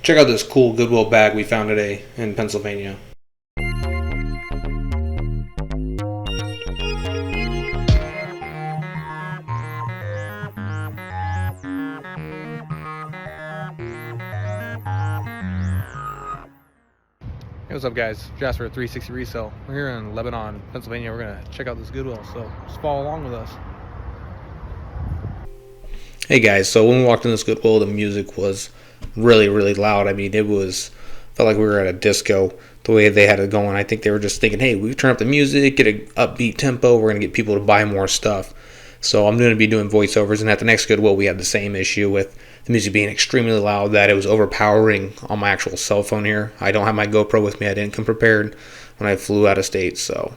Check out this cool Goodwill bag we found today in Pennsylvania. Hey, what's up guys? Jasper at 360 Resale. We're here in Lebanon, Pennsylvania. We're going to check out this Goodwill, so just follow along with us. Hey guys, so when we walked in this Goodwill, the music was really, really loud. I mean, felt like we were at a disco the way they had it going. I think they were just thinking, hey, we turn up the music, get an upbeat tempo, we're going to get people to buy more stuff. So I'm going to be doing voiceovers, and at the next Goodwill, we had the same issue with the music being extremely loud, that it was overpowering on my actual cell phone here. I don't have my GoPro with me. I didn't come prepared when I flew out of state. So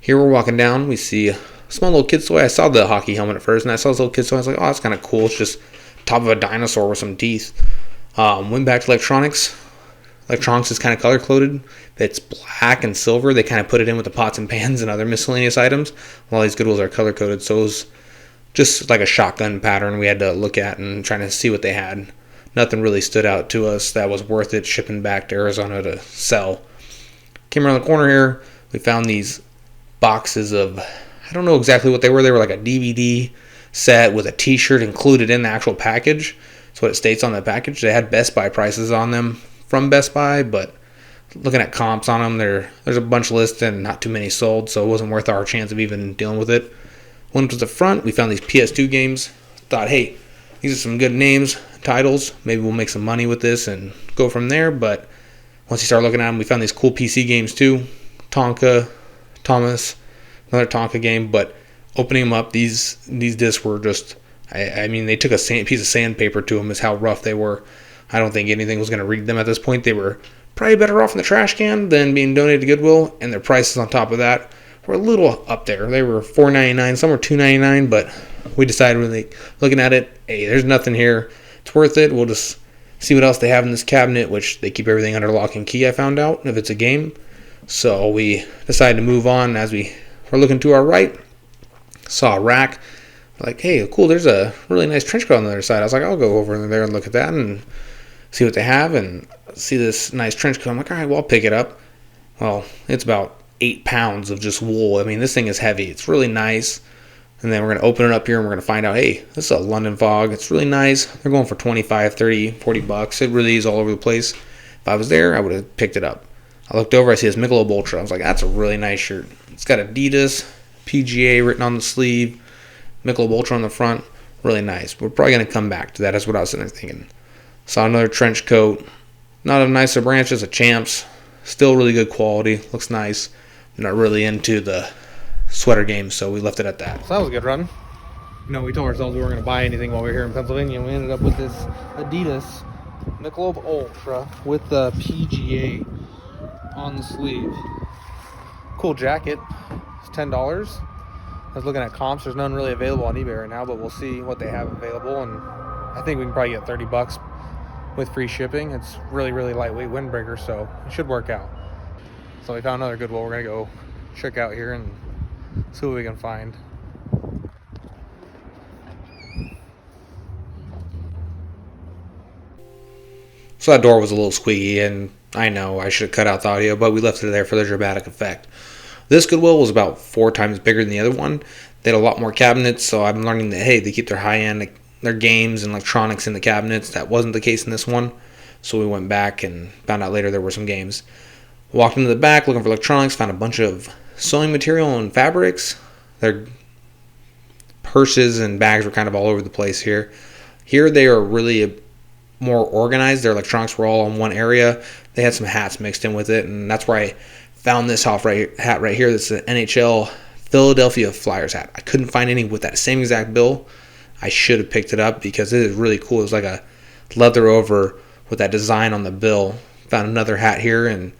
here we're walking down. We see a small little kid's toy. I saw the hockey helmet at first, and I saw this little kid's toy. I was like, oh, that's kind of cool. It's just top of a dinosaur with some teeth. Went back to electronics. Electronics is kind of color-coded. It's black and silver. They kind of put it in with the pots and pans and other miscellaneous items. All these Goodwills are color-coded, so it was just like a shotgun pattern we had to look at and trying to see what they had. Nothing really stood out to us that was worth it shipping back to Arizona to sell. Came around the corner here. We found these boxes of, I don't know exactly what they were. They were like a DVD set with a t-shirt included in the actual package. That's what it states on the package. They had Best Buy prices on them from Best Buy, but looking at comps on them, there's a bunch listed and not too many sold, so it wasn't worth our chance of even dealing with it. Went to the front, we found these PS2 games. Thought, hey, these are some good names, titles. Maybe we'll make some money with this and go from there. But once you start looking at them, we found these cool PC games too. Tonka, Thomas, another Tonka game. But opening them up, these discs were just, I mean, they took a piece of sandpaper to them is how rough they were. I don't think anything was going to read them at this point. They were probably better off in the trash can than being donated to Goodwill. And their prices on top of that were a little up there. They were $4.99, some were $2.99, but we decided, really looking at it, hey, there's nothing here. It's worth it. We'll just see what else they have in this cabinet, which they keep everything under lock and key, I found out, if it's a game. So we decided to move on. As we were looking to our right, saw a rack. Like, hey, cool, there's a really nice trench coat on the other side. I was like, I'll go over there and look at that and see what they have and see this nice trench coat. I'm like, all right, well, I'll pick it up. Well, it's about 8 pounds of just wool. I mean, this thing is heavy. It's really nice. And then we're going to open it up here and we're going to find out, hey, this is a London Fog. It's really nice. They're going for 25, 30, 40 bucks. It really is all over the place. If I was there, I would have picked it up. I looked over, I see this Michelob Ultra. I was like, that's a really nice shirt. It's got Adidas, PGA written on the sleeve, Michelob Ultra on the front. Really nice. We're probably going to come back to that. That's what I was thinking. Saw another trench coat. Not a nicer branch as a Champs. Still really good quality. Looks nice. Not really into the sweater game, so we left it at that. So that was a good run. We told ourselves we weren't going to buy anything while we were here in Pennsylvania. We ended up with this Adidas Michelob Ultra with the PGA on the sleeve. Cool jacket. It's $10. I was looking at comps. There's none really available on eBay right now, but we'll see what they have available, and I think we can probably get 30 bucks with free shipping. It's really, really lightweight windbreaker, so it should work out. So we found another Goodwill. We're going to go check out here and see what we can find. So that door was a little squeaky, and I know I should have cut out the audio, but we left it there for the dramatic effect. This Goodwill was about 4 times bigger than the other one. They had a lot more cabinets, so I'm learning that, hey, they keep their high-end, their games and electronics in the cabinets. That wasn't the case in this one. So we went back and found out later there were some games. Walked into the back looking for electronics, found a bunch of sewing material and fabrics. Their purses and bags were kind of all over the place here. Here they are really more organized. Their electronics were all in one area. They had some hats mixed in with it, and that's where I found this hat right here. That's an Nhl Philadelphia Flyers Hat. I couldn't find any with that same exact bill. I should have picked it up because it is really cool. It's like a leather over with that design on the bill. Found another hat here, and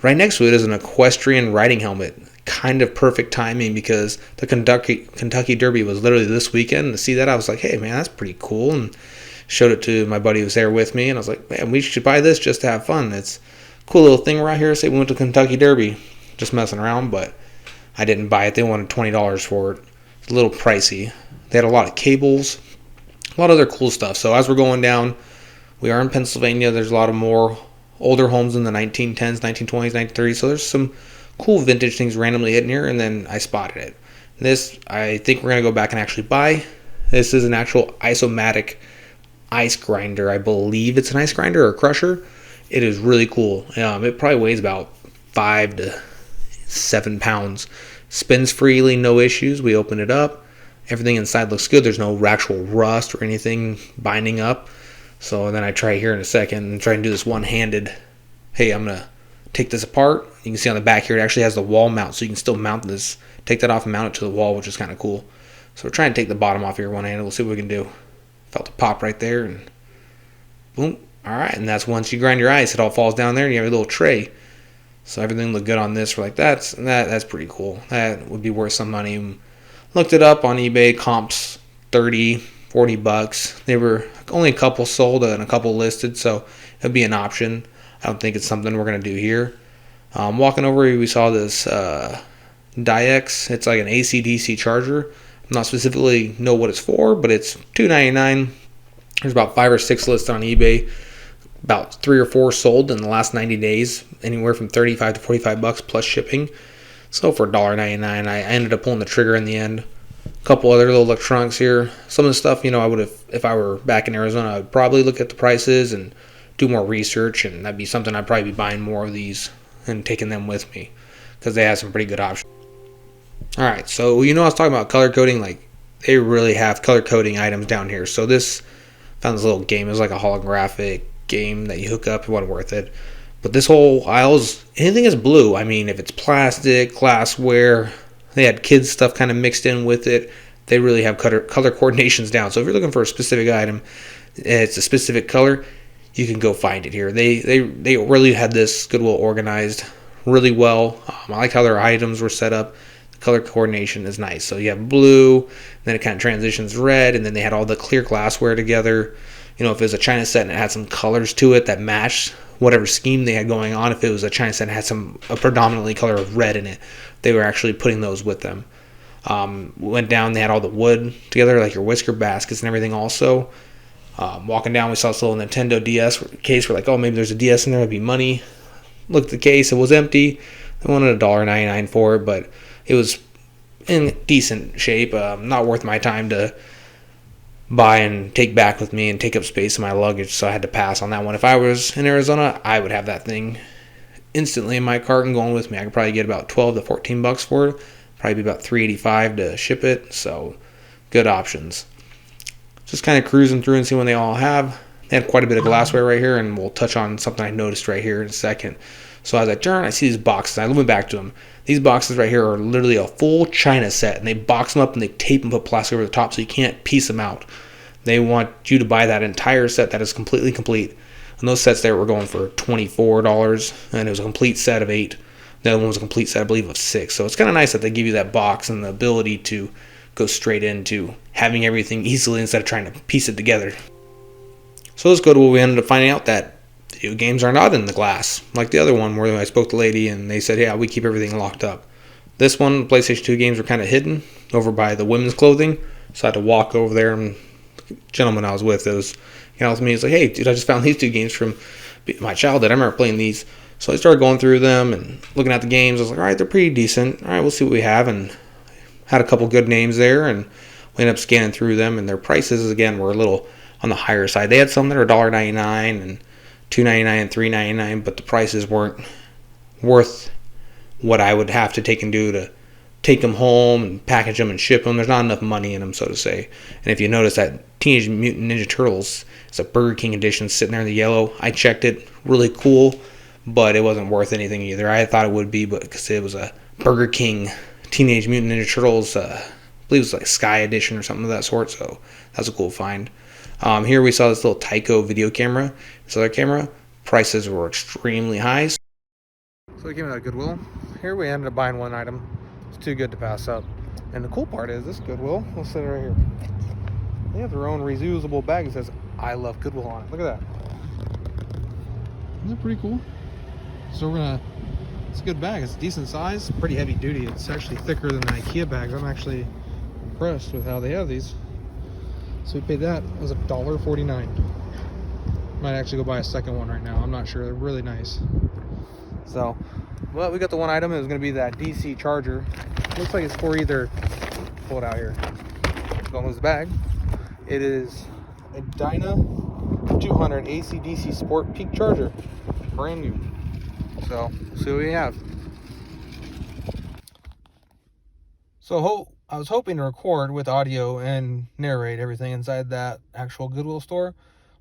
right next to it is an Equestrian riding helmet. Kind of perfect timing because the Kentucky Derby was literally this weekend. To see that, I was like, hey, man, that's pretty cool. And showed it to my buddy who was there with me, and I was like, man, we should buy this just to have fun. It's a cool little thing around here. Say we went to Kentucky Derby, just messing around, but I didn't buy it. They wanted $20 for it. It's a little pricey. They had a lot of cables, a lot of other cool stuff. So as we're going down, We are in Pennsylvania. There's a lot of more older homes in the 1910s, 1920s, 1930s. So there's some cool vintage things randomly hidden here, and then I spotted it. This, I think we're going to go back and actually buy. This is an actual isomatic ice grinder. I believe it's an ice grinder or a crusher. It is really cool. It probably weighs about 5 to 7 pounds. Spins freely, no issues. We open it up. Everything inside looks good. There's no actual rust or anything binding up. So then I try here in a second and try and do this one-handed. Hey, I'm going to take this apart. You can see on the back here it actually has the wall mount, so you can still mount this. Take that off and mount it to the wall, which is kind of cool. So we're trying to take the bottom off here one-handed. We'll see what we can do. Felt it pop right there, and boom. All right, and that's once you grind your ice, it all falls down there, and you have a little tray. So everything looked good on this. We're like, that's pretty cool. That would be worth some money. Looked it up on eBay, comps $30-$40. They were only a couple sold and a couple listed, so it'd be an option. I don't think it's something we're gonna do here. Walking over here, we saw this Diex. It's like an AC/DC charger. I'm not specifically know what it's for, but it's $2.99. There's about 5 or 6 listed on eBay. About 3 or 4 sold in the last 90 days, anywhere from $35 to $45 plus shipping. So for $1.99, I ended up pulling the trigger in the end. A couple other little electronics here. Some of the stuff, I would have, if I were back in Arizona, I would probably look at the prices and do more research, and that'd be something I'd probably be buying more of these and taking them with me because they have some pretty good options. All right, so I was talking about color coding. Like, they really have color coding items down here. So found this little game. It was like a holographic game that you hook up. It wasn't worth it. But this whole aisle is anything is blue. I mean, if it's plastic, glassware, they had kids stuff kind of mixed in with it. They really have color coordinations down. So if you're looking for a specific item, it's a specific color, you can go find it here. They really had this Goodwill organized really well. I like how their items were set up. The color coordination is nice. So you have blue, then it kind of transitions red, and then they had all the clear glassware together. If it was a China set and it had some colors to it that matched whatever scheme they had going on. If it was a China set and had a predominantly color of red in it, they were actually putting those with them. Went down, they had all the wood together, like your whisker baskets and everything also. Walking down, we saw this little Nintendo DS case. We're like, oh, maybe there's a DS in there, it'd be money. Looked at the case, it was empty. I wanted $1.99 for it, but it was in decent shape. Not worth my time to buy and take back with me and take up space in my luggage, so I had to pass on that one. If I was in Arizona, I would have that thing instantly in my cart and going with me. I could probably get about $12 to $14 for it. Probably be about $3.85 to ship it, so good options. Just kind of cruising through and see what they all have. They had quite a bit of glassware right here, and we'll touch on something I noticed right here in a second. So as I turn, I see these boxes. I went back to them. These boxes right here are literally a full China set, and they box them up and they tape and put plastic over the top so you can't piece them out. They want you to buy that entire set that is completely complete. And those sets there were going for $24, and it was a complete set of 8. The other one was a complete set, I believe, of 6. So it's kind of nice that they give you that box and the ability to go straight into having everything easily instead of trying to piece it together. So let's go to where we ended up finding out that video games are not in the glass, like the other one where I spoke to the lady and they said, yeah, we keep everything locked up. This one, PlayStation 2 games were kind of hidden over by the women's clothing, so I had to walk over there, and the gentleman I was with, with me, he's like, hey, dude, I just found these 2 games from my childhood. I remember playing these. So I started going through them and looking at the games. I was like, all right, they're pretty decent. All right, we'll see what we have, and had a couple good names there, and we ended up scanning through them, and their prices, again, were a little on the higher side. They had some that are $1.99 and $2.99 and $3.99, but the prices weren't worth what I would have to take and do to take them home and package them and ship them. There's not enough money in them, so to say. And if you notice that Teenage Mutant Ninja Turtles is a Burger King edition sitting there in the yellow, I checked it, really cool, but it wasn't worth anything either. I thought it would be, but because it was a Burger King Teenage Mutant Ninja Turtles, I believe it was like Sky Edition or something of that sort, so that's a cool find. Here we saw this little Tyco video camera. This other camera, prices were extremely high. So we came out of Goodwill. Here we ended up buying one item. It's too good to pass up. And the cool part is this Goodwill, we'll set it right here. They have their own reusable bag that says, I love Goodwill on it. Look at that. Isn't that pretty cool? So it's a good bag. It's a decent size, pretty heavy duty. It's actually thicker than the IKEA bags. I'm actually impressed with how they have these. So we paid that. It was $1.49. Might actually go buy a second one right now. I'm not sure. They're really nice. So, well, we got the one item. It was going to be that DC charger. Looks like it's for either, pull it out here. Don't lose the bag. It is a Dyna 200 AC/DC Sport Peak Charger. Brand new. So, we'll see what we have. So, I was hoping to record with audio and narrate everything inside that actual Goodwill store,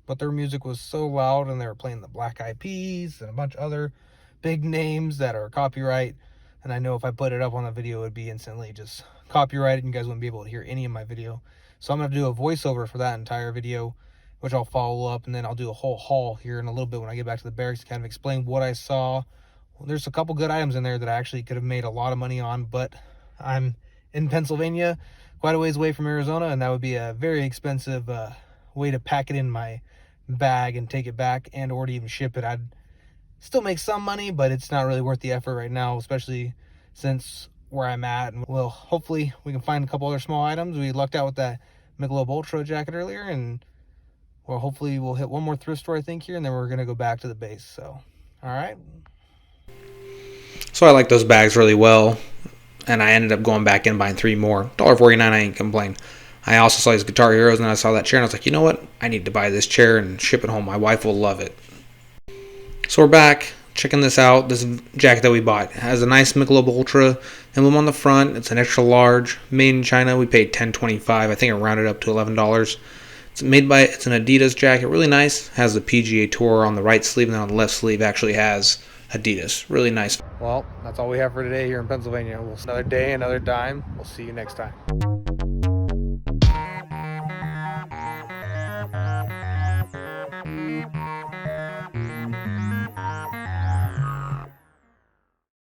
but their music was so loud and they were playing the Black Eyed Peas and a bunch of other big names that are copyright, and I know if I put it up on the video it would be instantly just copyrighted and you guys wouldn't be able to hear any of my video. So I'm going to do a voiceover for that entire video, which I'll follow up, and then I'll do a whole haul here in a little bit when I get back to the barracks to kind of explain what I saw. Well, there's a couple good items in there that I actually could have made a lot of money on, but I'm in Pennsylvania, quite a ways away from Arizona, and that would be a very expensive way to pack it in my bag and take it back and or to even ship it. I'd still make some money, but it's not really worth the effort right now, especially since where I'm at. And well, hopefully we can find a couple other small items. We lucked out with that Michelob Ultra jacket earlier, and well, hopefully we'll hit one more thrift store I think here, and then we're gonna go back to the base. So all right, So I like those bags really well, and I ended up going back in buying 3 more. $1.49, I ain't complain. I also saw these Guitar Heroes, and I saw that chair, and I was like, you know what? I need to buy this chair and ship it home. My wife will love it. So we're back, checking this out. This jacket that we bought has a nice Michelob Ultra emblem on the front. It's an extra large, made in China. We paid $10.25. I think it rounded up to $11. It's an Adidas jacket, really nice. Has the PGA Tour on the right sleeve, and then on the left sleeve actually has Adidas. Really nice. well, that's all we have for today here in Pennsylvania. We'll see another day, another dime. We'll see you next time.